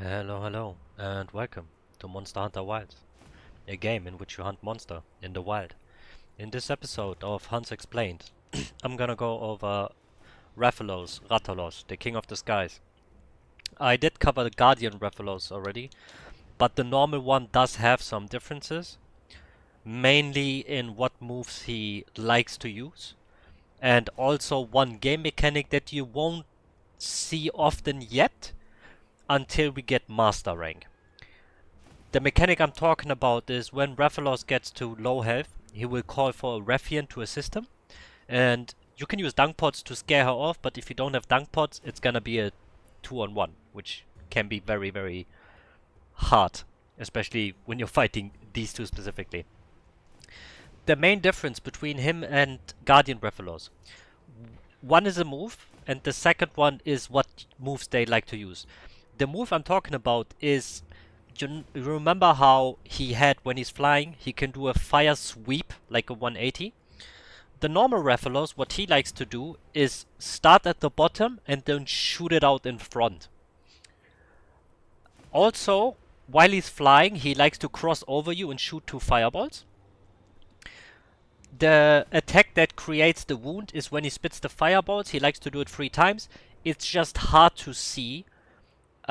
Hello, and welcome to Monster Hunter Wilds, a game in which you hunt monster in the wild. In this episode of Hunts Explained, I'm gonna go over Rathalos, the King of the Skies. I did cover the Guardian Rathalos already, but the normal one does have some differences, mainly in what moves he likes to use, and also one game mechanic that you won't see often yet until we get Master Rank. The mechanic I'm talking about is when Rathalos gets to low health, he will call for a Rathian to assist him. And you can use Dunk Pots to scare her off, but if you don't have Dunk Pots, it's gonna be a 2-on-1, which can be very, very hard, especially when you're fighting these two specifically. The main difference between him and Guardian Rathalos, one is a move, and the second one is what moves they like to use. The move I'm talking about is, you remember how he had, when he's flying, he can do a fire sweep, like a 180? The normal Rathalos, what he likes to do is start at the bottom and then shoot it out in front. Also, while he's flying, he likes to cross over you and shoot 2 fireballs. The attack that creates the wound is when he spits the fireballs. He likes to do it 3 times. It's just hard to see.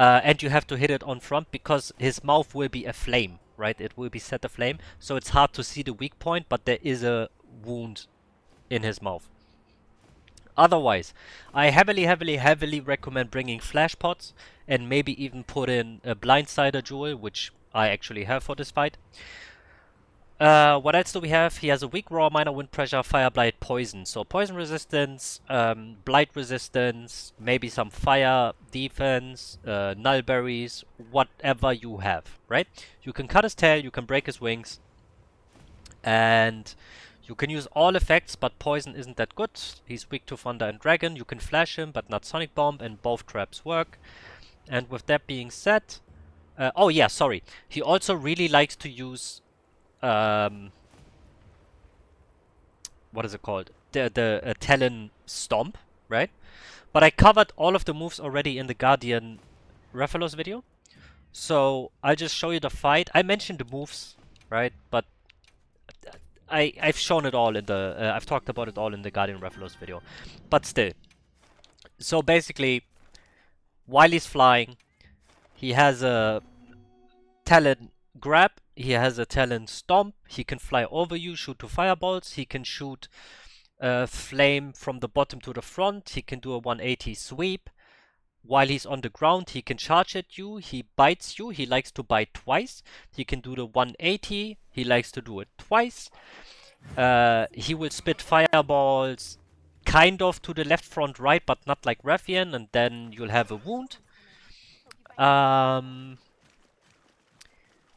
And you have to hit it on front because his mouth will be aflame, right? It will be set aflame, so it's hard to see the weak point, but there is a wound in his mouth. Otherwise, I heavily recommend bringing flash pots and maybe even put in a blindsider jewel, which I actually have for this fight. What else do we have? He has a weak raw, minor wind pressure, fire, blight, poison. So poison resistance, blight resistance, maybe some fire defense, null berries, whatever you have, right? You can cut his tail, you can break his wings, and you can use all effects, but poison isn't that good. He's weak to thunder and dragon. You can flash him, but not sonic bomb, and both traps work. And with that being said, oh yeah, sorry. He also really likes to use what is it called? The Talon Stomp, right? But I covered all of the moves already in the Guardian Rathalos video. So I'll just show you the fight. I mentioned the moves, right? But I've shown it all in the I've talked about it all in the Guardian Rathalos video. But still. So basically, while he's flying, he has a Talon grab, he has a Talon stomp, he can fly over you, shoot 2 fireballs, he can shoot flame from the bottom to the front, he can do a 180 sweep. While he's on the ground, he can charge at you, he bites you, he likes to bite twice, he can do the 180, he likes to do it twice. He will spit fireballs kind of to the left, front, right, but not like Rathian, and then you'll have a wound.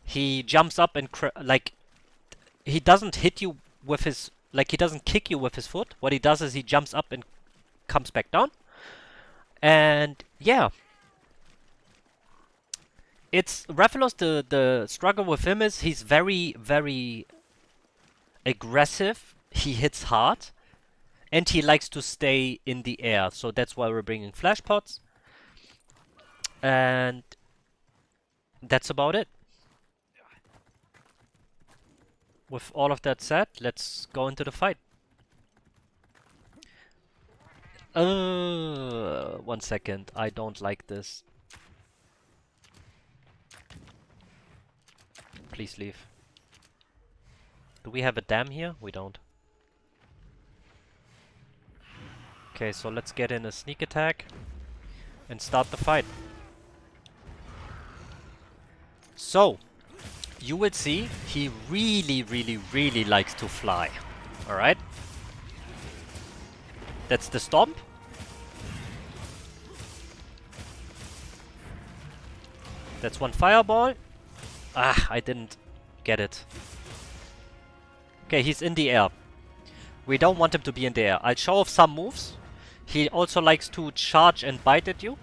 He jumps up and like, he doesn't hit you with his, like, he doesn't kick you with his foot. What he does is he jumps up and comes back down. And yeah, it's Rathalos. The struggle with him is he's very aggressive. He hits hard, and he likes to stay in the air. So that's why we're bringing flash pots. And that's about it. With all of that said, let's go into the fight. 1 second. I don't like this. Please leave. Do we have a dam here? We don't. Okay, so let's get in a sneak attack and start the fight. So, you will see he really likes to fly. Alright? That's the stomp. That's 1 fireball. Ah, I didn't get it. Okay, he's in the air. We don't want him to be in the air. I'll show off some moves. He also likes to charge and bite at you.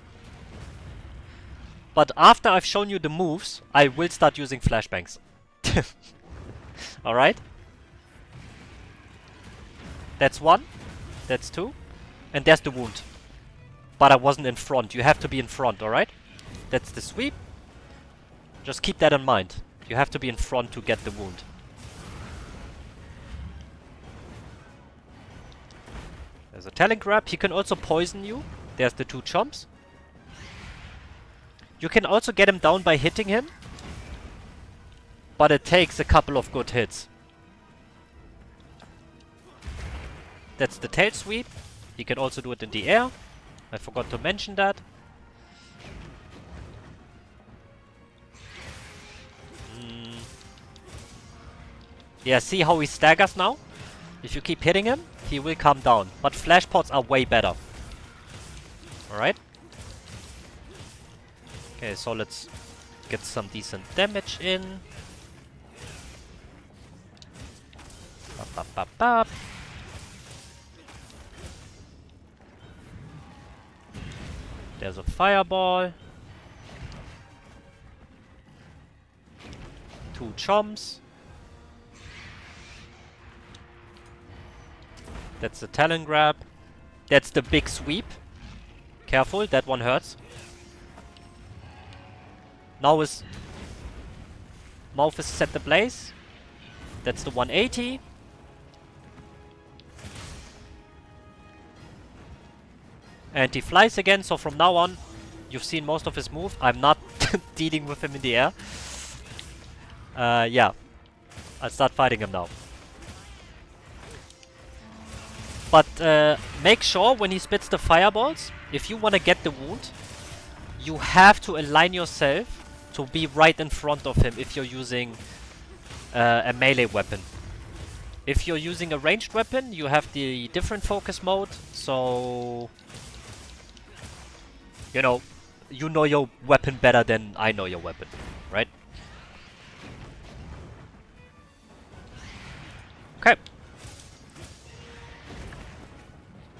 But after I've shown you the moves, I will start using flashbangs. Alright? That's 1. That's 2. And there's the wound. But I wasn't in front. You have to be in front, alright? That's the sweep. Just keep that in mind. You have to be in front to get the wound. There's a talent grab. He can also poison you. There's the 2 chomps. You can also get him down by hitting him. But it takes a couple of good hits. That's the tail sweep. He can also do it in the air. I forgot to mention that. Yeah, see how he staggers now? If you keep hitting him, he will come down. But flash pots are way better. Alright. Okay, so let's get some decent damage in. Bop, bop, bop, bop. There's a fireball. 2 chomps. That's the talon grab. That's the big sweep. Careful, that one hurts. Now his mouth is set ablaze. That's the 180. And he flies again, so from now on, you've seen most of his move. I'm not dealing with him in the air. Yeah. I'll start fighting him now. But make sure when he spits the fireballs, if you want to get the wound, you have to align yourself to be right in front of him if you're using a melee weapon. If you're using a ranged weapon, you have the different focus mode, so you know your weapon better than I know your weapon, right? Okay.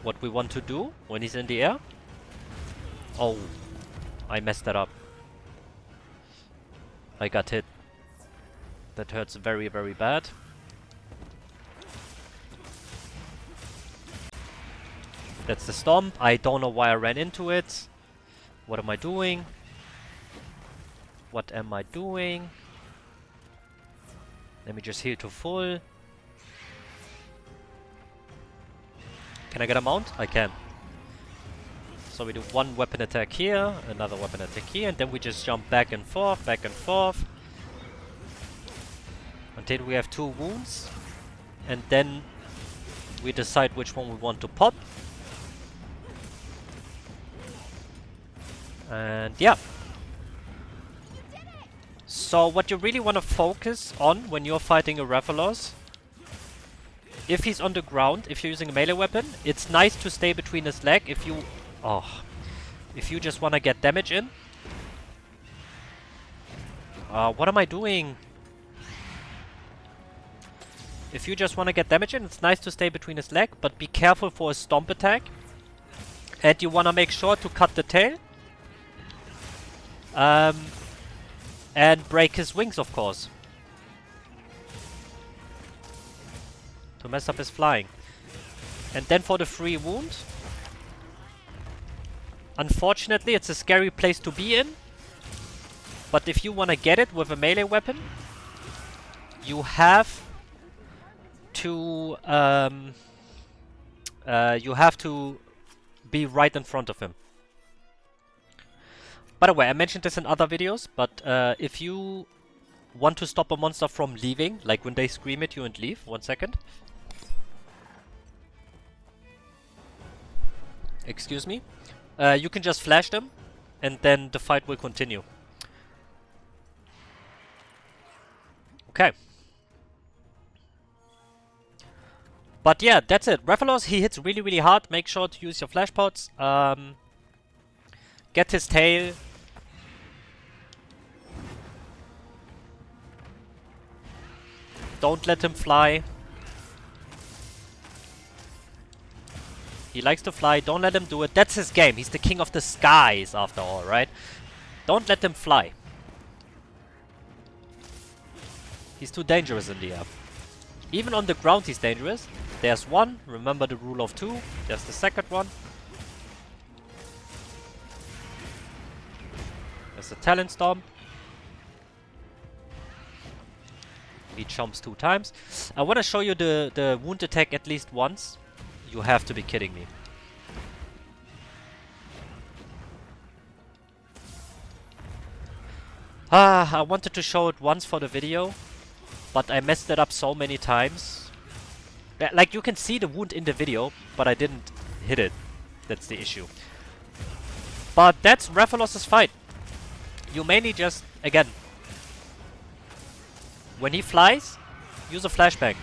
What we want to do when he's in the air? Oh, I messed that up. I got hit. That hurts very, very bad. That's the stomp. I don't know why I ran into it. What am I doing? What am I doing? Let me just heal to full. Can I get a mount? I can. So we do one weapon attack here, another weapon attack here, and then we just jump back and forth, until we have 2 wounds. And then we decide which one we want to pop. And yeah. So what you really want to focus on when you're fighting a Rathalos, if he's on the ground, if you're using a melee weapon, it's nice to stay between his leg if you just want to get damage in. What am I doing? If you just want to get damage in, it's nice to stay between his leg, but be careful for a stomp attack. And you want to make sure to cut the tail. And break his wings, of course. To mess up his flying. And then for the free wound. Unfortunately, it's a scary place to be in. But if you want to get it with a melee weapon, you have to be right in front of him. By the way, I mentioned this in other videos, but if you want to stop a monster from leaving, like when they scream at you and leave, 1 second. Excuse me. You can just flash them, and then the fight will continue. Okay. But yeah, that's it. Rathalos, he hits really, really hard. Make sure to use your flash pots. Get his tail. Don't let him fly. He likes to fly. Don't let him do it. That's his game. He's the king of the skies, after all, right? Don't let him fly. He's too dangerous in the air. Even on the ground, he's dangerous. There's one. Remember the rule of 2. There's the second one. There's the talent stomp. He jumps 2 times. I want to show you the wound attack at least once. You have to be kidding me. I wanted to show it once for the video, but I messed it up so many times. Like, you can see the wound in the video, but I didn't hit it. That's the issue. But that's Rathalos' fight. You mainly just, again, when he flies, use a flashbang.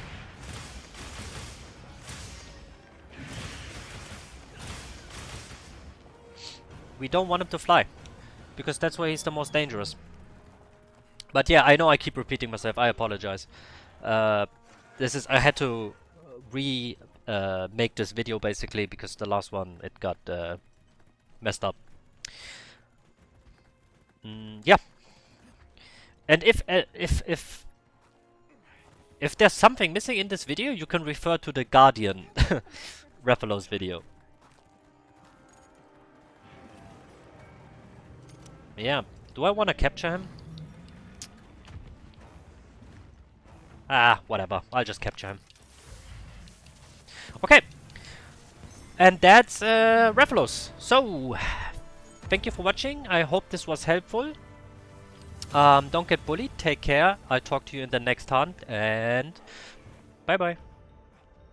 We don't want him to fly, because that's where he's the most dangerous. But yeah, I know I keep repeating myself. I apologize. I had to make this video basically because the last one it got messed up. Yeah. And if there's something missing in this video, you can refer to the Guardian Rathalos video. Yeah. Do I want to capture him? Ah, whatever. I'll just capture him. Okay. And that's Rathalos. So, thank you for watching. I hope this was helpful. Don't get bullied. Take care. I'll talk to you in the next hunt. And bye-bye.